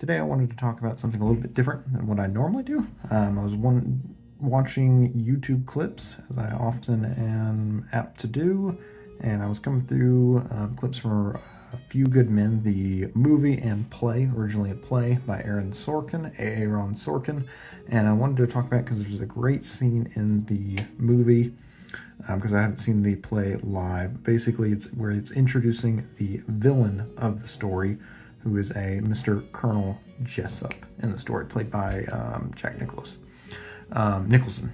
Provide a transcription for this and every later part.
Today I wanted to talk about something a little bit different than what I normally do. I was watching YouTube clips, as I often am apt to do, and I was coming through clips from A Few Good Men, the movie and play, originally a play by Aaron Sorkin, and I wanted to talk about it because there's a great scene in the movie, because I haven't seen the play live. Basically, it's where it's introducing the villain of the story, who is a Mr. Colonel Jessep in the story, played by Jack Nicholson.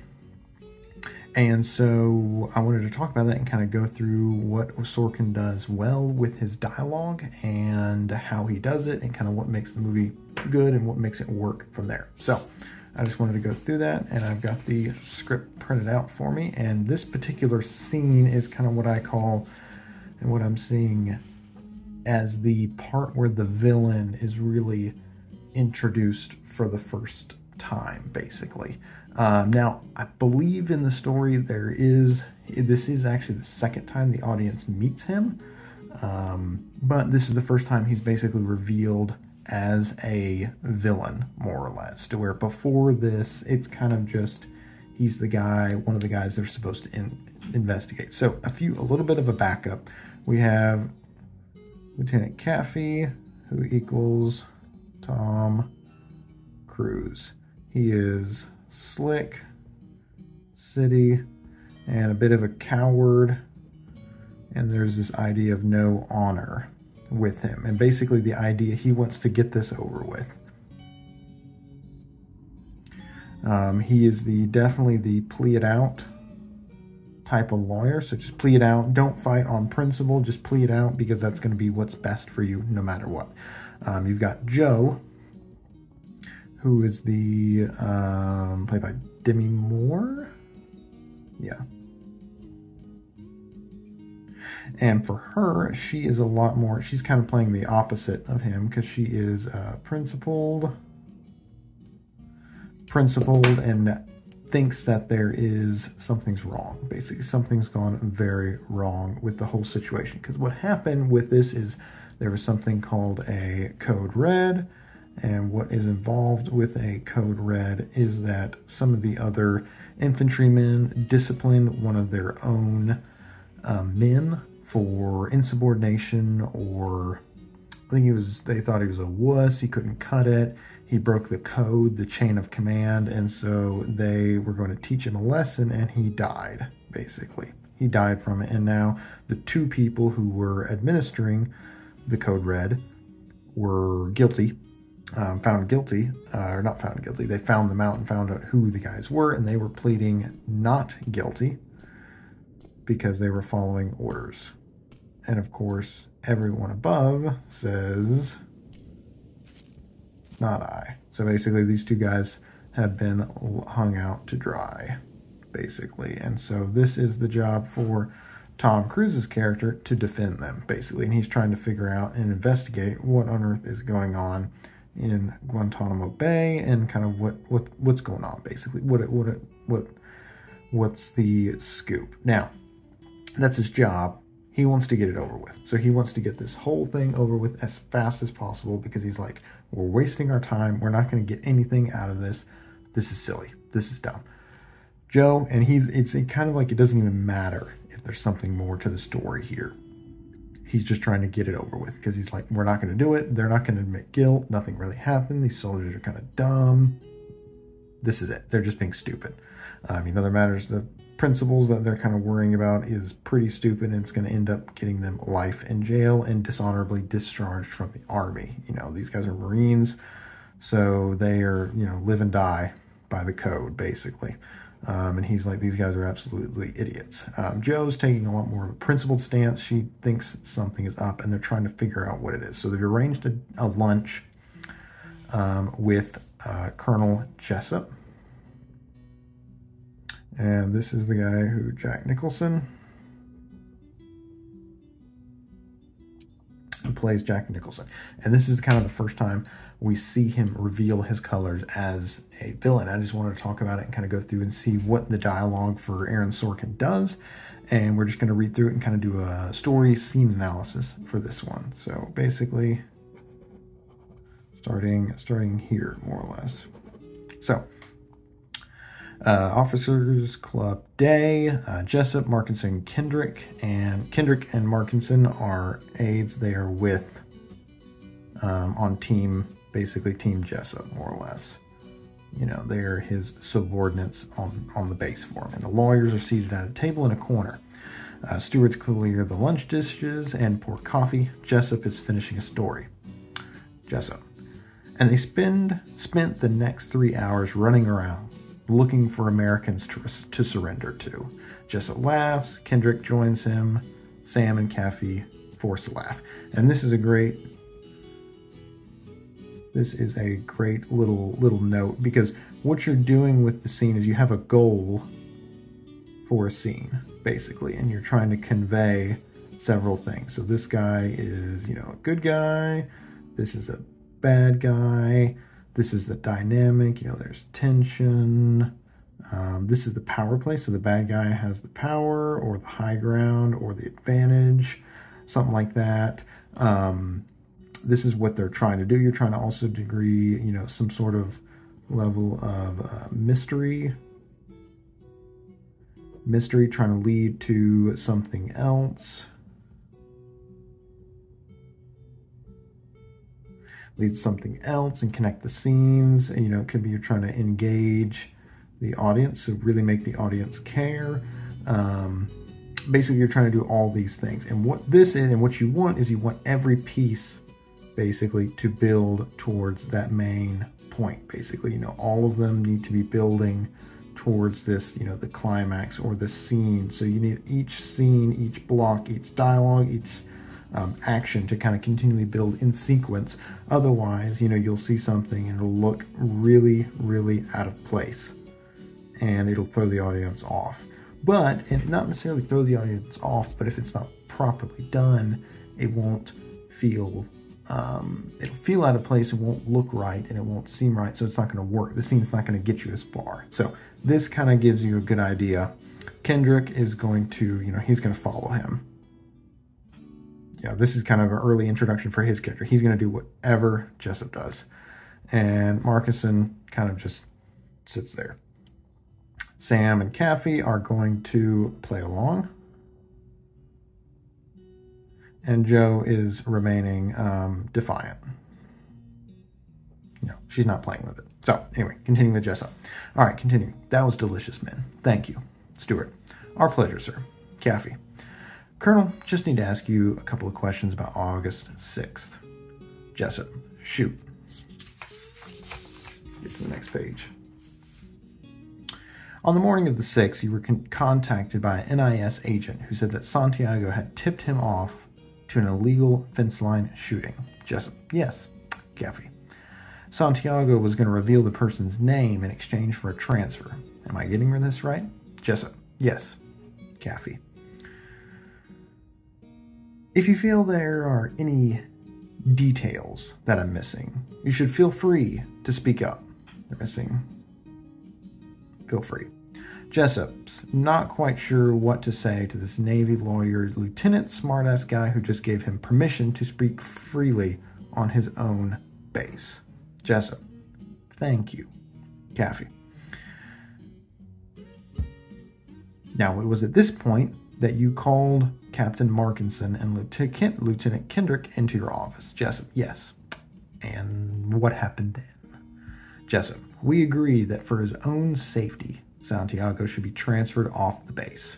And so I wanted to talk about that and kind of go through what Sorkin does well with his dialogue and how he does it and kind of what makes the movie good and what makes it work from there. So I just wanted to go through that, and I've got the script printed out for me. And this particular scene is kind of what I call, and what I'm seeing as the part where the villain is really introduced for the first time, basically. Now, I believe in the story this is actually the second time the audience meets him, but this is the first time he's basically revealed as a villain, more or less, to where before this, it's kind of just, he's the guy, one of the guys they're supposed to investigate. So a little bit of a backup. We have Lieutenant Caffey, who equals Tom Cruise. He is slick, city, and a bit of a coward, and there's this idea of no honor with him, and basically the idea he wants to get this over with. He is definitely the plea it out type of lawyer, so just plea it out. Don't fight on principle, just plea it out, because that's going to be what's best for you no matter what. You've got Joe, who is the played by Demi Moore. Yeah. And for her, she is a lot more, she's kind of playing the opposite of him, because she is principled and thinks that something's wrong. Basically, something's gone very wrong with the whole situation. Because what happened with this is there was something called a Code Red, and what is involved with a Code Red is that some of the other infantrymen disciplined one of their own men for insubordination, or I think they thought he was a wuss, he couldn't cut it, he broke the code, the chain of command, and so they were going to teach him a lesson, and he died, basically. He died from it, and now the two people who were administering the Code Red were guilty, found guilty, or not found guilty, they found them out and found out who the guys were, and they were pleading not guilty because they were following orders. And of course, everyone above says, not I. So basically, these two guys have been hung out to dry, basically. And so this is the job for Tom Cruise's character, to defend them, basically. And he's trying to figure out and investigate what on earth is going on in Guantanamo Bay, and kind of what's going on, basically. What's the scoop? Now, that's his job. He wants to get it over with. So he wants to get this whole thing over with as fast as possible, because he's like, we're wasting our time. We're not going to get anything out of this. This is silly. This is dumb. Joe, and it's kind of like it doesn't even matter if there's something more to the story here. He's just trying to get it over with, because he's like, we're not going to do it. They're not going to admit guilt. Nothing really happened. These soldiers are kind of dumb. This is it. They're just being stupid. Other matters, the principles that they're kind of worrying about is pretty stupid, and it's going to end up getting them life in jail and dishonorably discharged from the army. These guys are Marines, so they are, live and die by the code, basically. And he's like, these guys are absolutely idiots. Joe's taking a lot more of a principled stance. She thinks something is up, and they're trying to figure out what it is. So they've arranged a lunch with Colonel Jessep. And this is the guy who Jack Nicholson, who plays Jack Nicholson. And this is kind of the first time we see him reveal his colors as a villain. I just wanted to talk about it and kind of go through and see what the dialogue for Aaron Sorkin does. And we're just going to read through it and kind of do a story scene analysis for this one. So basically, starting here, more or less. So, Officers Club Day, Jessep, Markinson, Kendrick, and Markinson are aides. They are with, on basically Team Jessep, more or less. You know, they're his subordinates on the base for him. And the lawyers are seated at a table in a corner. Stewards clear the lunch dishes and pour coffee. Jessep is finishing a story. Jessep. And they spent the next 3 hours running around, looking for Americans to surrender to. Jessep laughs. Kendrick joins him. Sam and Kathy force a laugh. And this is a great little note, because what you're doing with the scene is you have a goal for a scene, basically, and you're trying to convey several things. So this guy is, you know, a good guy. This is a bad guy. This is the dynamic. You know, there's tension. This is the power play. So the bad guy has the power or the high ground or the advantage, something like that. This is what they're trying to do. You're trying to also degree, you know, some sort of level of mystery. Mystery trying to lead to something else. Lead to something else and connect the scenes. And, you know, it could be you're trying to engage the audience, so really make the audience care. Basically, you're trying to do all these things. And what this is, and what you want is you want every piece basically to build towards that main point. Basically, you know, all of them need to be building towards this, you know, the climax or the scene. So you need each scene, each block, each dialogue, each action to kind of continually build in sequence. Otherwise, you know, you'll see something and it'll look really, really out of place and it'll throw the audience off. But, and not necessarily throw the audience off, but if it's not properly done, it won't feel it'll feel out of place, it won't look right, and it won't seem right, so it's not going to work. The scene's not going to get you as far. So this kind of gives you a good idea. Kendrick is going to, you know, he's going to follow him. You know, this is kind of an early introduction for his character. He's going to do whatever Jessep does. And Markinson kind of just sits there. Sam and Kathy are going to play along. And Jo is remaining defiant. You know, she's not playing with it. So, anyway, continuing with Jessep. All right, continuing. That was delicious, men. Thank you, Stewart. Our pleasure, sir. Kathy. Colonel, just need to ask you a couple of questions about August 6th. Jessep, shoot. Get to the next page. On the morning of the 6th, you were contacted by an NIS agent who said that Santiago had tipped him off to an illegal fence line shooting. Jessep, yes. Kathy. Santiago was going to reveal the person's name in exchange for a transfer. Am I getting this right? Jessep, yes. Kathy. If you feel there are any details that I'm missing, you should feel free to speak up. They're missing. Feel free. Jessep's not quite sure what to say to this Navy lawyer, lieutenant smartass guy who just gave him permission to speak freely on his own base. Jessep, thank you. Kathy. Now, it was at this point that you called Captain Markinson and Lieutenant Kendrick into your office. Jessep, yes. And what happened then? Jessep, we agree that for his own safety, Santiago should be transferred off the base.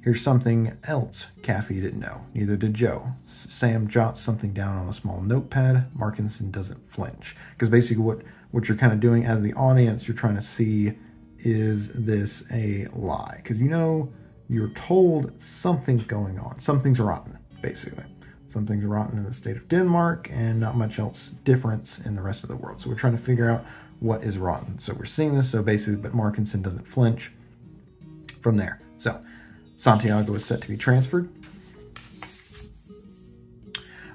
Here's something else Kathy didn't know. Neither did Jo. Sam jots something down on a small notepad. Markinson doesn't flinch. Because basically what you're kind of doing as the audience, you're trying to see, is this a lie? Because you know you're told something's going on. Something's rotten, basically. Something's rotten in the state of Denmark and not much else difference in the rest of the world. So we're trying to figure out what is rotten. So we're seeing this, so basically, but Markinson doesn't flinch from there. So Santiago is set to be transferred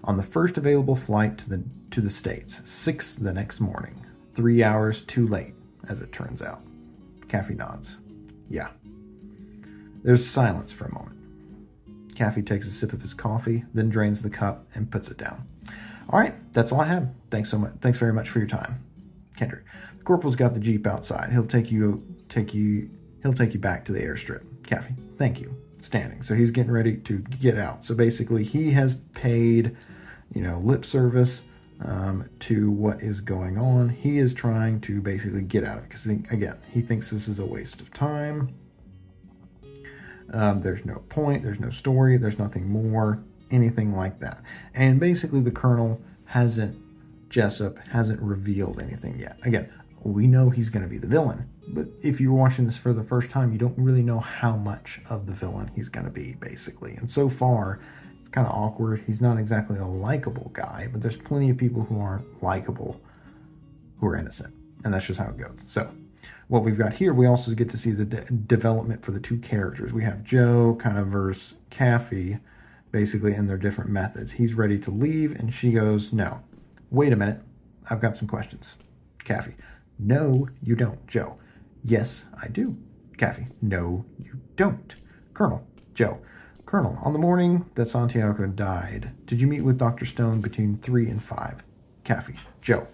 on the first available flight to the States, 6 the next morning. 3 hours too late, as it turns out. Kathy nods. Yeah. There's silence for a moment. Kathy takes a sip of his coffee, then drains the cup and puts it down. All right, that's all I have. Thanks so much. Thanks very much for your time, Kendrick. The corporal's got the Jeep outside. He'll take you back to the airstrip. Caffey, thank you. Standing. So he's getting ready to get out. So basically, he has paid, lip service to what is going on. He is trying to basically get out of it because, again, he thinks this is a waste of time. There's no point. There's no story. There's nothing more. Anything like that. And basically the Colonel Jessep hasn't revealed anything yet. Again, we know he's going to be the villain, but if you're watching this for the first time, you don't really know how much of the villain he's going to be, basically. And so far, it's kind of awkward. He's not exactly a likable guy, but there's plenty of people who aren't likable who are innocent, and that's just how it goes. So what we've got here, we also get to see the development for the two characters. We have Joe kind of versus Caffey, basically, in their different methods. He's ready to leave, and she goes, no. Wait a minute. I've got some questions. Caffey, no, you don't. Joe, yes, I do. Caffey, no, you don't. Colonel, Joe, Colonel, on the morning that Santiago died, did you meet with Dr. Stone between 3 and 5? Caffey, Joe.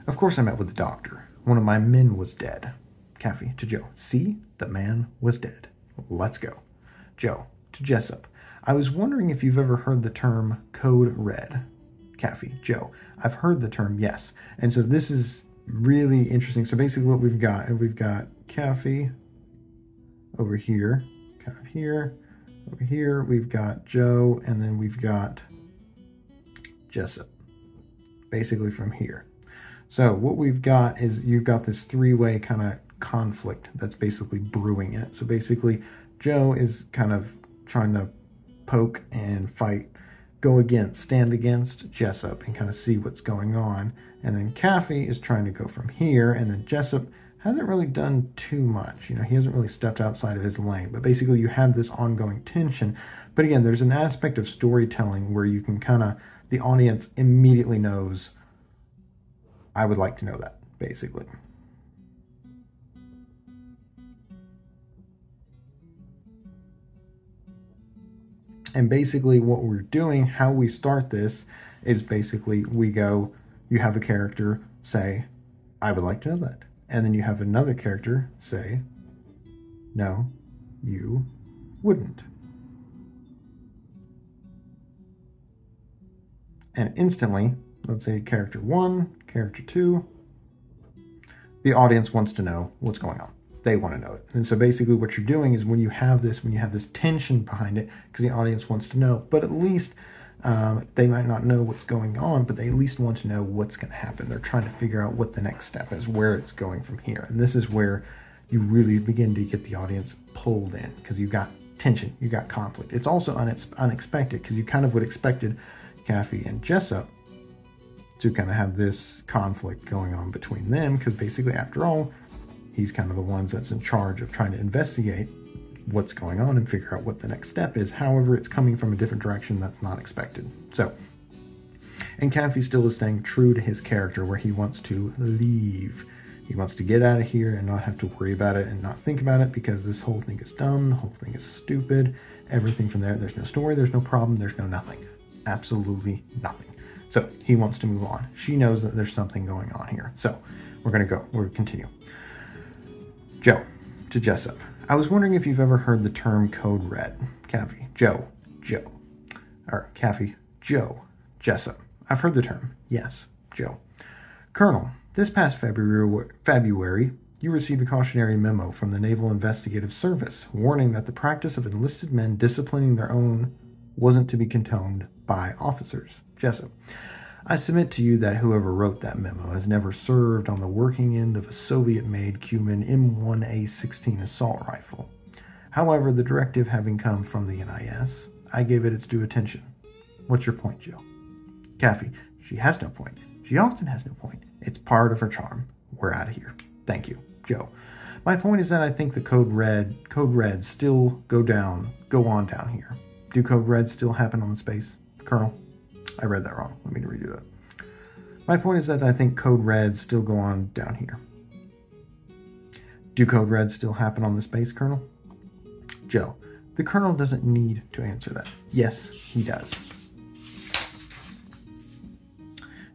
Of course I met with the doctor. One of my men was dead. Caffey to Joe, see, the man was dead. Let's go. Joe to Jessep, I was wondering if you've ever heard the term Code Red. Caffey, Joe, I've heard the term, yes. And so this is really interesting. So basically what we've got Caffey over here, kind of here, over here, we've got Joe, and then we've got Jessep, basically from here. So what we've got is you've got this three-way kind of conflict that's basically brewing in it. So basically Joe is kind of trying to poke and fight, stand against Jessep and kind of see what's going on. And then Caffey is trying to go from here, and then Jessep hasn't really done too much. He hasn't really stepped outside of his lane. But basically you have this ongoing tension. But again, there's an aspect of storytelling where you can the audience immediately knows, I would like to know that, basically. And basically what we're doing, how we start this, is basically you have a character say, I would like to know that. And then you have another character say, no, you wouldn't. And instantly, let's say character 1, character 2, the audience wants to know what's going on. They want to know it. And so basically what you're doing is when you have this tension behind it, because the audience wants to know, but at least they might not know what's going on, but they at least want to know what's going to happen. They're trying to figure out what the next step is, where it's going from here. And this is where you really begin to get the audience pulled in, because you've got tension, you've got conflict. It's also unexpected, because you kind of would expected Caffey and Jessep to kind of have this conflict going on between them, because basically, after all, he's kind of the ones that's in charge of trying to investigate what's going on and figure out what the next step is. However, it's coming from a different direction that's not expected. So, and Caffey still is staying true to his character, where he wants to leave. He wants to get out of here and not have to worry about it and not think about it, because this whole thing is dumb, the whole thing is stupid, everything from there's no story, there's no problem, there's no nothing. Absolutely nothing. So he wants to move on. She knows that there's something going on here. So we're going to continue. Joe to Jessep. I was wondering if you've ever heard the term Code Red. Caffey, Joe. Or Caffey, Joe. Jessep. I've heard the term. Yes, Joe. Colonel, this past February, you received a cautionary memo from the Naval Investigative Service warning that the practice of enlisted men disciplining their own wasn't to be condoned by officers. Jessep. I submit to you that whoever wrote that memo has never served on the working end of a Soviet-made Cuban M1A16 assault rifle. However, the directive having come from the NIS, I gave it its due attention. What's your point, Joe? Caffey, she has no point. She often has no point. It's part of her charm. We're out of here. Thank you, Joe. My point is that I think the Code Red still go on down here. Do Code Red still happen on the space? Colonel? I read that wrong. Let me redo that. My point is that I think Code Red still go on down here. Do Code Red still happen on the space, Colonel? Joe, the Colonel doesn't need to answer that. Yes, he does.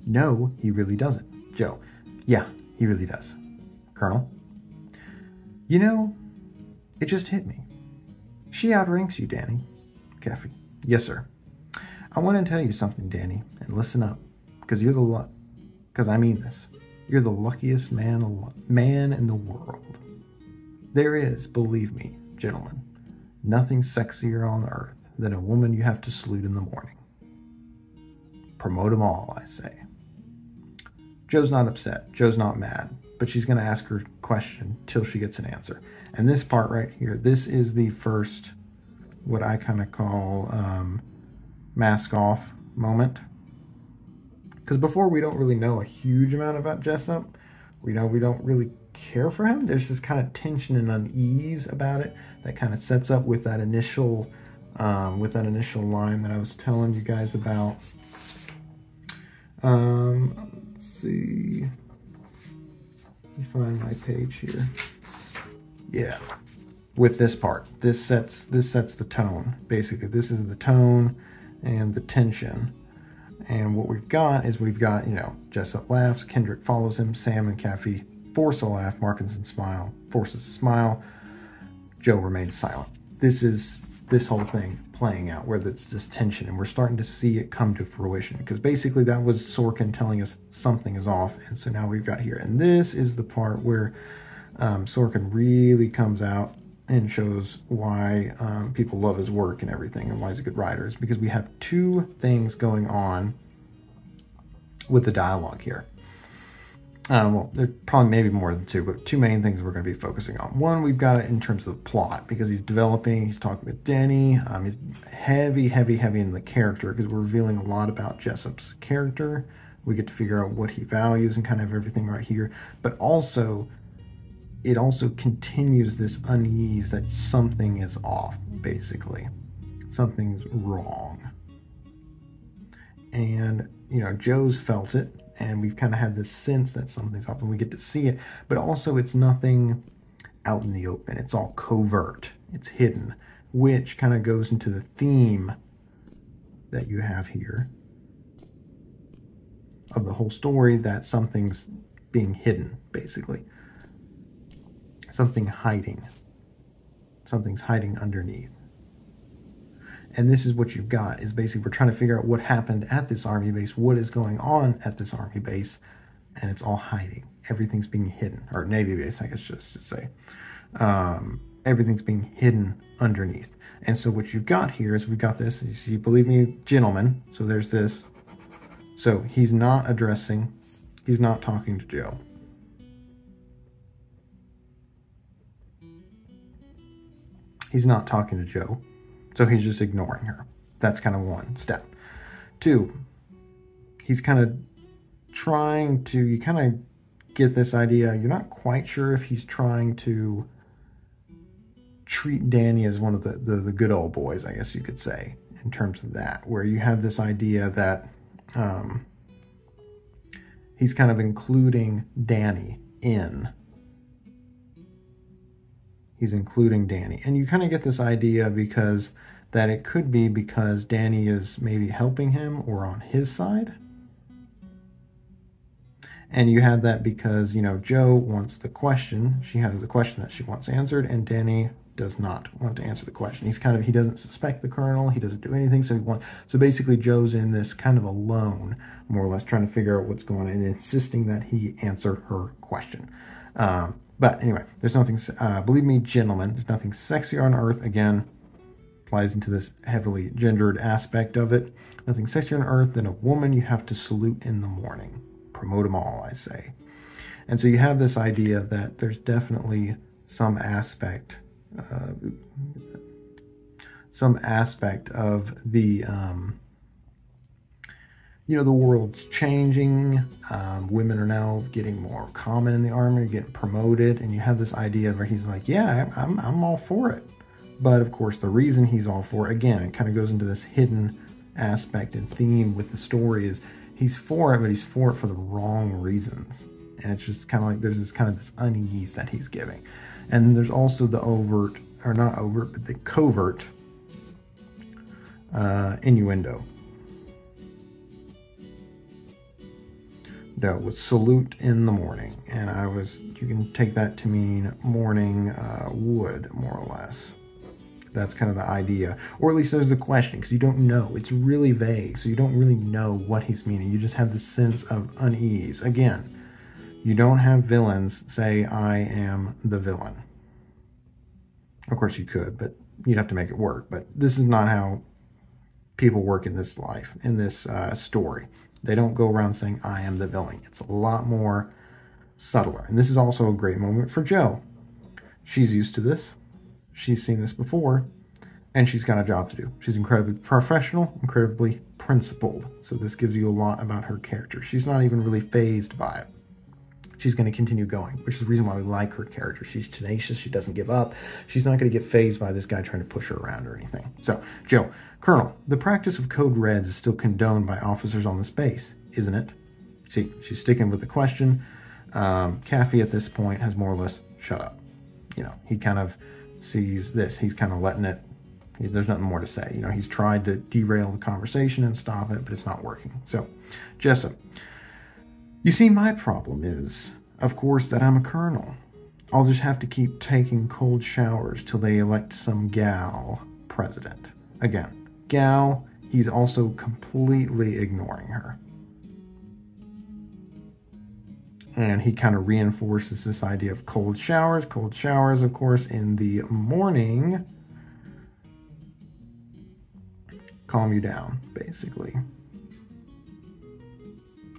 No, he really doesn't. Joe. Yeah, he really does. Colonel. You know, it just hit me. She outranks you, Danny. Caffey. Yes, sir. I want to tell you something, Danny, and listen up, because I mean this. You're the luckiest man in the world. There is, believe me, gentlemen, nothing sexier on earth than a woman you have to salute in the morning. Promote them all, I say. Joe's not upset. Joe's not mad. But she's going to ask her question till she gets an answer. And this part right here, this is the first, what I kind of call mask off moment. Because before, we don't really know a huge amount about Jessep. We know we don't really care for him. There's this kind of tension and unease about it that kind of sets up with that initial line that I was telling you guys about. Let's see. Let me find my page here. Yeah, with this part, this sets the tone. Basically, this is the tone and the tension. And what we've got is Jessep laughs, Kendrick follows him, Sam and Caffey force a laugh, Markinson forces a smile, Joe remains silent. This is this whole thing playing out, where it's this tension, and we're starting to see it come to fruition, because basically that was Sorkin telling us something is off, and so now we've got here. And this is the part where Sorkin really comes out and shows why people love his work and everything, and why he's a good writer, is because we have two things going on with the dialogue here. Well, there probably maybe more than two, but two main things we're going to be focusing on. One, we've got it in terms of the plot, because he's talking with Denny. He's heavy in the character, because we're revealing a lot about Jessep's character. We get to figure out what he values and kind of everything right here. But also, it also continues this unease that something is off, basically. Something's wrong. And, Joe's felt it, and we've kind of had this sense that something's off, and we get to see it. But also, it's nothing out in the open. It's all covert. It's hidden, which kind of goes into the theme that you have here of the whole story, that something's being hidden, basically. Something's hiding underneath. And this is what you've got, is basically we're trying to figure out what happened at this army base, what is going on at this army base, and it's all hiding. Everything's being hidden, or Navy base, I guess just to say. Everything's being hidden underneath. And so what you've got here is we've got this, you see, believe me, gentlemen, so there's this. So he's not talking to Joe. He's not talking to Joe. So he's just ignoring her. That's kind of one step. Two, he's kind of trying to, you kind of get this idea, you're not quite sure if he's trying to treat Danny as one of the good old boys, I guess you could say, in terms of that, where you have this idea that he's kind of including Danny in. He's including Danny. And you kind of get this idea that it could be because Danny is maybe helping him or on his side. And you have that because, Joe wants the question. She has the question that she wants answered, and Danny does not want to answer the question. He doesn't suspect the colonel. He doesn't do anything. So basically Joe's in this kind of alone, more or less, trying to figure out what's going on and insisting that he answer her question. But anyway, there's nothing, believe me, gentlemen, there's nothing sexier on earth. Again, applies into this heavily gendered aspect of it. Nothing sexier on earth than a woman you have to salute in the morning. Promote them all, I say. And so you have this idea that there's definitely some aspect of the, the world's changing. Women are now getting more common in the army, getting promoted, and you have this idea where he's like, yeah, I'm all for it. But of course, the reason he's all for it, again, it kind of goes into this hidden aspect and theme with the story, is he's for it, but he's for it for the wrong reasons. And it's just kind of like there's this unease that he's giving. And there's also the the covert innuendo. No, with salute in the morning. And you can take that to mean morning wood, more or less. That's kind of the idea. Or at least there's the question, because you don't know. It's really vague, so you don't really know what he's meaning. You just have this sense of unease. Again, you don't have villains say, I am the villain. Of course you could, but you'd have to make it work. But this is not how people work in this life, in this story. They don't go around saying, I am the villain. It's a lot more subtler. And this is also a great moment for Jo. She's used to this. She's seen this before, and she's got a job to do. She's incredibly professional, incredibly principled. So this gives you a lot about her character. She's not even really fazed by it. She's going to continue going, which is the reason why we like her character. She's tenacious. She doesn't give up. She's not going to get fazed by this guy trying to push her around or anything. So, Jo, Colonel, the practice of code reds is still condoned by officers on this base, isn't it? See, she's sticking with the question. Caffey at this point has more or less shut up. You know, he kind of sees this. He's kind of letting it, there's nothing more to say. You know, he's tried to derail the conversation and stop it, but it's not working. So, Jessep, you see, my problem is, of course, that I'm a colonel. I'll just have to keep taking cold showers till they elect some gal president. Again, gal, he's also completely ignoring her. And he kind of reinforces this idea of cold showers. Cold showers, of course, in the morning calm you down, basically.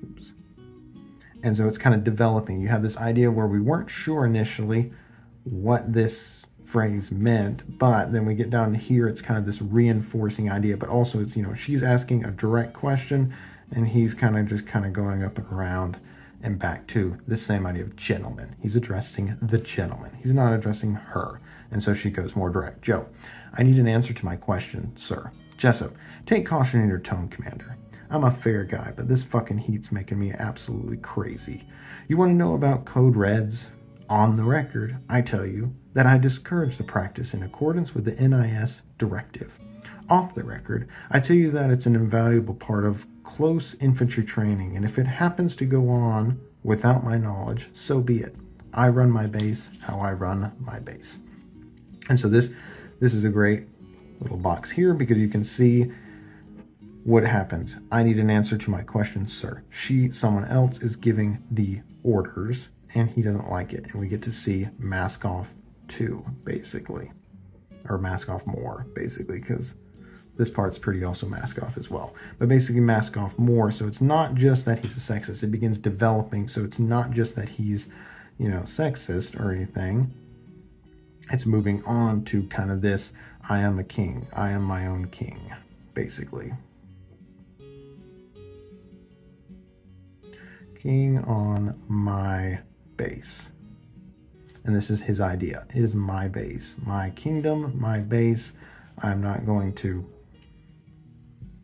Oops. And so it's kind of developing. You have this idea where we weren't sure initially what this phrase meant, but then we get down to here, it's kind of this reinforcing idea, but also it's, you know, she's asking a direct question and he's kind of just kind of going up and around and back to the same idea of gentleman. He's addressing the gentleman. He's not addressing her. And so she goes more direct. Jo, I need an answer to my question, sir. Jessep, take caution in your tone, Commander. I'm a fair guy, but this fucking heat's making me absolutely crazy. You want to know about code reds? On the record, I tell you that I discourage the practice in accordance with the NIS directive. Off the record, I tell you that it's an invaluable part of close infantry training, and if it happens to go on without my knowledge, so be it. I run my base how I run my base. And so this is a great little box here because you can see what happens. I need an answer to my question, sir. Someone else is giving the orders, and he doesn't like it. And we get to see mask off 2, basically. Or mask off more, basically, because this part's pretty also mask off as well. But basically mask off more, so it's not just that he's a sexist. It begins developing, so it's not just that he's, you know, sexist or anything. It's moving on to kind of this, I am a king. I am my own king, basically. King on my base. And this is his idea. It is my base. My kingdom, my base. I'm not going to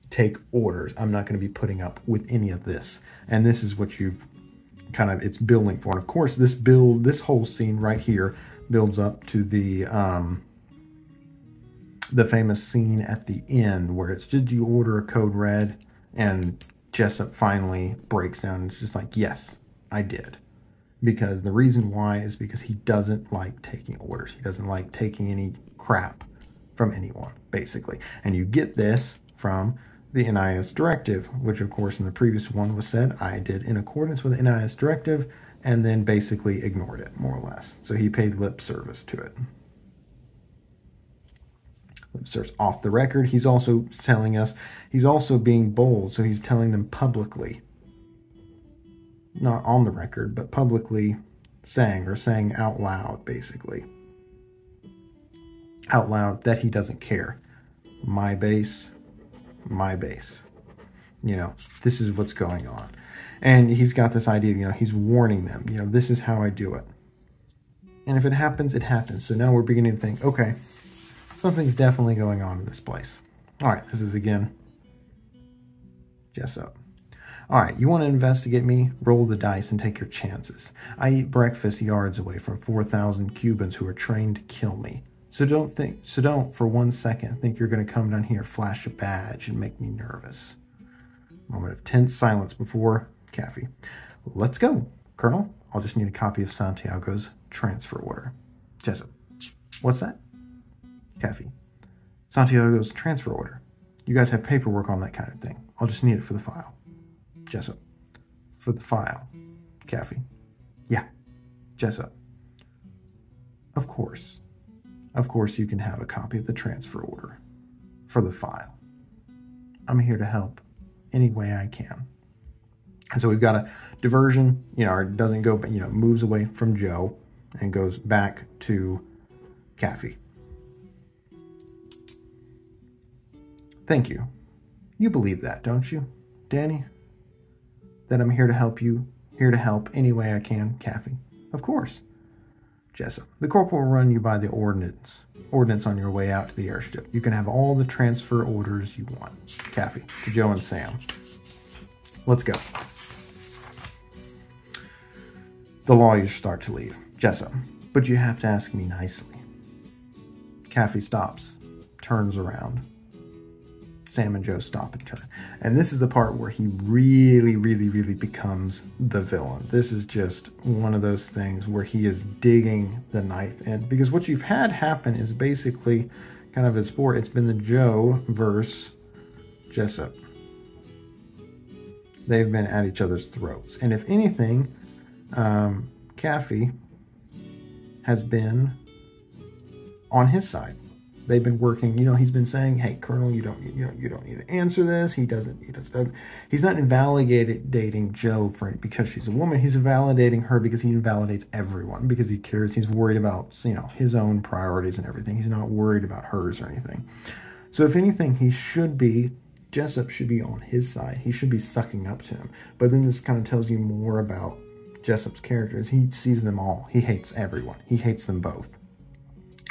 take orders. I'm not going to be putting up with any of this. And this is what you've kind of, it's building for. And of course, this whole scene right here builds up to the famous scene at the end where it's, did you order a code red? And Jessep finally breaks down and it's just like, yes, I did. Because the reason why is because he doesn't like taking orders. He doesn't like taking any crap from anyone, basically. And you get this from the NIS directive, which of course in the previous one was said, I did in accordance with the NIS directive, and then basically ignored it, more or less. So he paid lip service to it. Lip service off the record. He's also telling us, he's also being bold, so he's telling them publicly, not on the record, but publicly saying out loud, basically. Out loud that he doesn't care. My base, my base. You know, this is what's going on. And he's got this idea, you know, he's warning them, you know, this is how I do it. And if it happens, it happens. So now we're beginning to think, okay, something's definitely going on in this place. All right, this is again, Jessep. All right, you want to investigate me? Roll the dice and take your chances. I eat breakfast yards away from 4,000 Cubans who are trained to kill me. So don't for 1 second think you're going to come down here, flash a badge, and make me nervous. Moment of tense silence before Caffey. Let's go. Colonel, I'll just need a copy of Santiago's transfer order. Jessep, what's that? Caffey, Santiago's transfer order. You guys have paperwork on that kind of thing. I'll just need it for the file. Jessep, for the file. Caffey, yeah. Jessep, of course. Of course you can have a copy of the transfer order for the file. I'm here to help any way I can. And so we've got a diversion, or it doesn't go, but, moves away from Joe and goes back to Caffey. Thank you. You believe that, don't you, Danny? That I'm here to help you, here to help any way I can, Caffey? Of course. Jessep, the corporal will run you by the ordnance on your way out to the airstrip. You can have all the transfer orders you want. Caffey, to Joe and Sam. Let's go. The lawyers start to leave. Jessep, but you have to ask me nicely. Caffey stops, turns around. Sam and Joe stop and turn. And this is the part where he really, really, really becomes the villain. This is just one of those things where he is digging the knife in. Because what you've had happen is basically kind of a sport. It's been the Joe versus Jessep. They've been at each other's throats. And if anything, Caffey has been on his side. They've been working, he's been saying, hey, Colonel, you don't need to answer this. He's not invalidating Joe because she's a woman. He's invalidating her because he invalidates everyone, because he cares. He's worried about, his own priorities and everything. He's not worried about hers or anything. So if anything, Jessep should be on his side. He should be sucking up to him. But then this kind of tells you more about Jessep's characters. He sees them all. He hates everyone. He hates them both.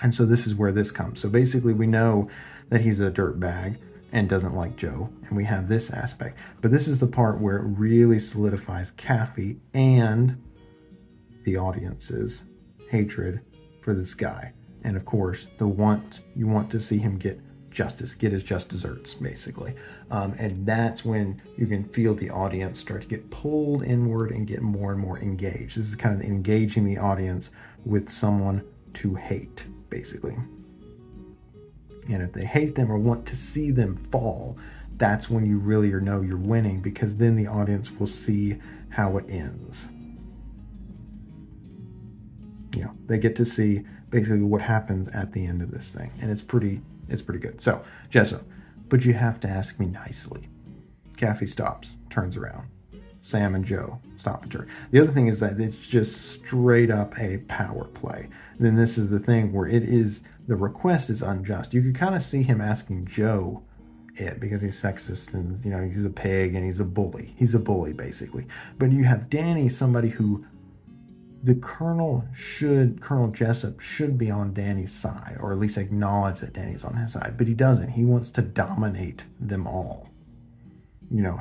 And so this is where this comes. So basically we know that he's a dirtbag and doesn't like Joe. And we have this aspect. But this is the part where it really solidifies Caffey and the audience's hatred for this guy. And of course, you want to see him get justice, get his just desserts, basically. And that's when you can feel the audience start to get pulled inward and get more and more engaged. This is kind of engaging the audience with someone to hate, basically. And if they hate them or want to see them fall, that's when you really know you're winning, because then the audience will see how it ends. They get to see basically what happens at the end of this thing. And it's pretty good. So, Jessep, but you have to ask me nicely. Caffey stops, turns around. Sam and Joe stop and turn. The other thing is that it's just straight up a power play. And then this is the thing where the request is unjust. You could kind of see him asking Joe it because he's sexist and, he's a pig and he's a bully. He's a bully, basically. But you have Danny, somebody who Colonel Jessep should be on Danny's side, or at least acknowledge that Danny's on his side. But he doesn't. He wants to dominate them all.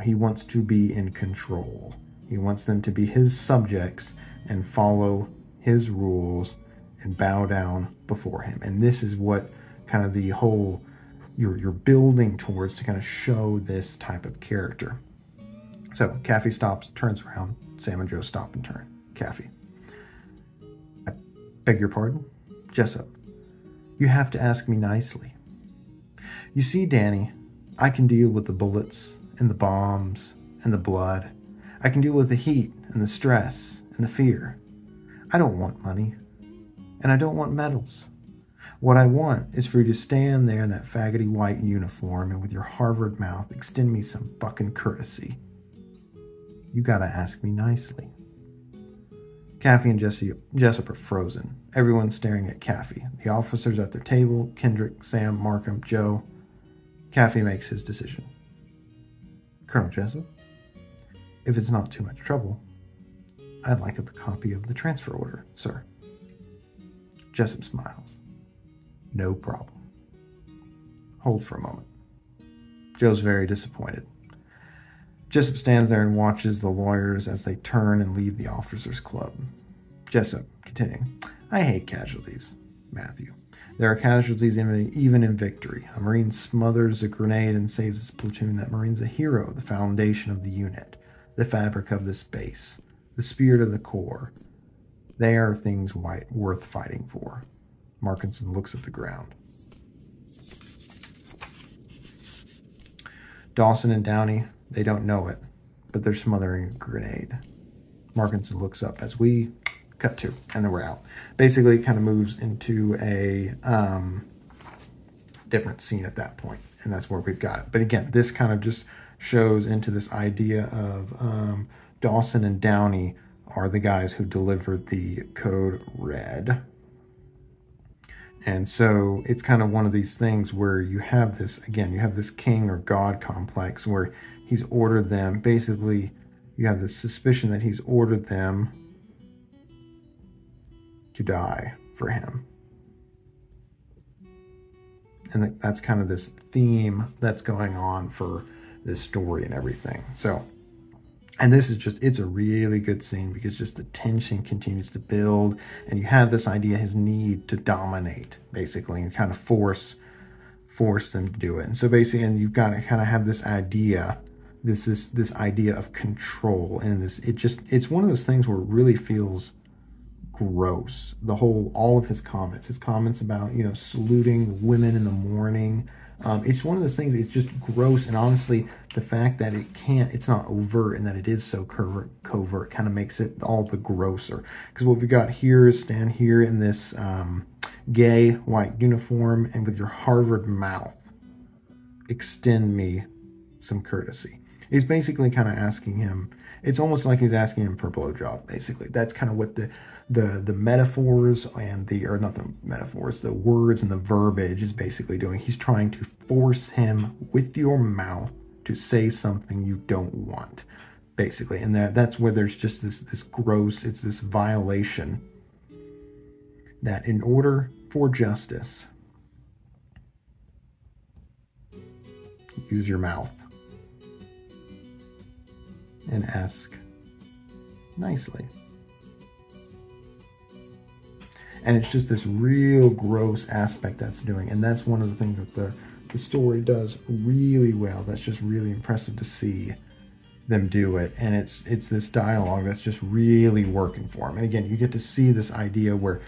He wants to be in control. He wants them to be his subjects and follow his rules and bow down before him. And this is what kind of the whole you're building towards to kind of show this type of character. So Caffey stops, turns around. Sam and Joe stop and turn. Caffey, I beg your pardon? Jessep, you have to ask me nicely. You see, Danny, I can deal with the bullets and the bombs and the blood. I can deal with the heat and the stress and the fear. I don't want money. And I don't want medals. What I want is for you to stand there in that faggoty white uniform and with your Harvard mouth extend me some fucking courtesy. You gotta ask me nicely. Caffey and Jessep are frozen. Everyone's staring at Caffey. The officers at their table, Kendrick, Sam, Markham, Joe. Caffey makes his decision. Colonel Jessep, if it's not too much trouble, I'd like a copy of the transfer order, sir. Jessep smiles. No problem. Hold for a moment. Joe's very disappointed. Jessep stands there and watches the lawyers as they turn and leave the officers' club. Jessep, continuing, I hate casualties, Matthew. There are casualties even in victory. A Marine smothers a grenade and saves his platoon. That Marine's a hero, the foundation of the unit, the fabric of this base. the spirit of the core. They are things worth fighting for. Markinson looks at the ground. Dawson and Downey, they don't know it, but they're smothering a grenade. Markinson looks up as we cut to, and then we're out. Basically, it kind of moves into a different scene at that point, and that's where we've got it. But again, this kind of just shows into this idea of Dawson and Downey are the guys who delivered the code red. And so it's kind of one of these things where you have this, again, you have this king or god complex where he's ordered them. Basically, you have this suspicion that he's ordered them to die for him. And that's kind of this theme that's going on for this story and everything. So, and this is just, it's a really good scene because just the tension continues to build, and you have this idea, his need to dominate, basically, and kind of force them to do it. And so basically, and you've got to kind of have this idea, this idea of control, and it's one of those things where it really feels gross. All of his comments about, saluting women in the morning. It's one of those things, it's just gross, and honestly, the fact that it's not overt and that it is so covert kind of makes it all the grosser. Because what we've got here is stand here in this gay white uniform, and with your Harvard mouth, extend me some courtesy. He's basically kind of asking him, it's almost like he's asking him for a blowjob, basically. That's kind of what the metaphors and the words and the verbiage is basically doing. He's trying to force him with your mouth to say something you don't want, basically. And that's where there's just this gross, it's this violation that in order for justice, use your mouth and ask nicely. And it's just this real gross aspect that's doing. And that's one of the things that the story does really well. That's just really impressive to see them do it. And it's this dialogue that's just really working for him. And again, you get to see this idea where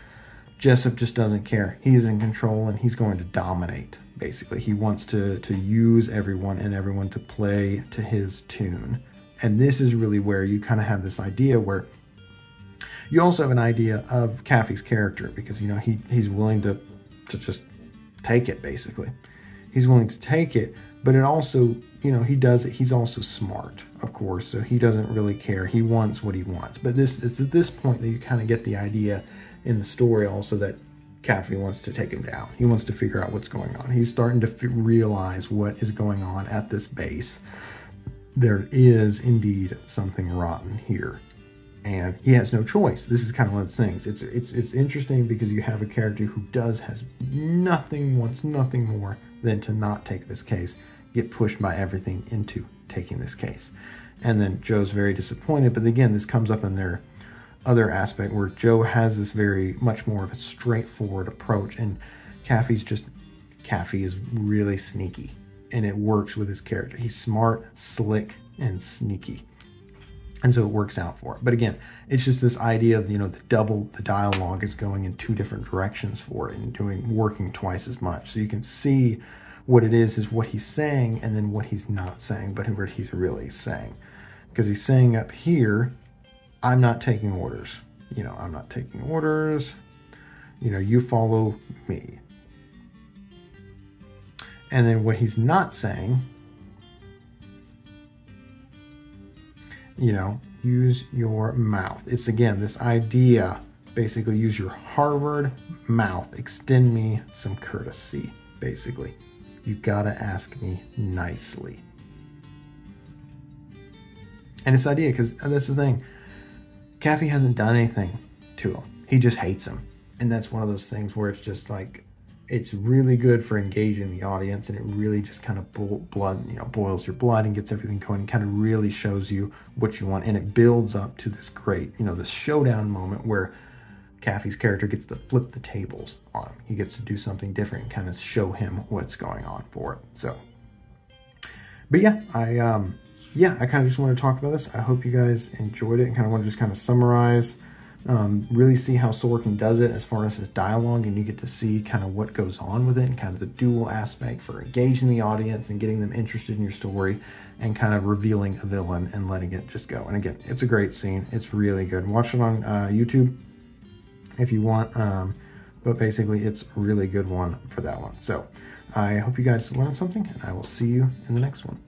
Jessep just doesn't care. He's in control and he's going to dominate, basically. He wants to use everyone and everyone to play to his tune. And this is really where you kind of have this idea where you also have an idea of Caffey's character, because, he's willing to just take it, basically. He's willing to take it, but it also, he does it. He's also smart, of course, so he doesn't really care. He wants what he wants. But it's at this point that you kind of get the idea in the story also that Caffey wants to take him down. He wants to figure out what's going on. He's starting to realize what is going on at this base. There is indeed something rotten here. And he has no choice. This is kind of one of those things. It's interesting because you have a character who wants nothing more than to not take this case, get pushed by everything into taking this case. And then Joe's very disappointed. But again, this comes up in their other aspect where Joe has this very much more of a straightforward approach, and Caffey is really sneaky, and it works with his character. He's smart, slick, and sneaky. And so it works out for it. But again, it's just this idea of, the dialogue is going in two different directions for it and working twice as much. So you can see what it is what he's saying and then what he's not saying, but what he's really saying. Because he's saying up here, I'm not taking orders. I'm not taking orders. You follow me. And then what he's not saying, use your mouth. It's, again, this idea, basically, use your Harvard mouth. Extend me some courtesy, basically. You gotta ask me nicely. And this idea, because that's the thing, Caffey hasn't done anything to him. He just hates him. And that's one of those things where it's just like, it's really good for engaging the audience, and it really just kind of boils your blood and gets everything going, and kind of really shows you what you want. And it builds up to this great, this showdown moment where Caffey's character gets to flip the tables on him. He gets to do something different and kind of show him what's going on for it. So, but yeah, yeah, I kind of just want to talk about this. I hope you guys enjoyed it and kind of want to just kind of summarize, really see how Sorkin does it as far as his dialogue, and you get to see kind of what goes on with it and kind of the dual aspect for engaging the audience and getting them interested in your story and kind of revealing a villain and letting it just go. And again, it's a great scene. It's really good. Watch it on YouTube if you want, but basically it's a really good one for that one. So I hope you guys learned something, and I will see you in the next one.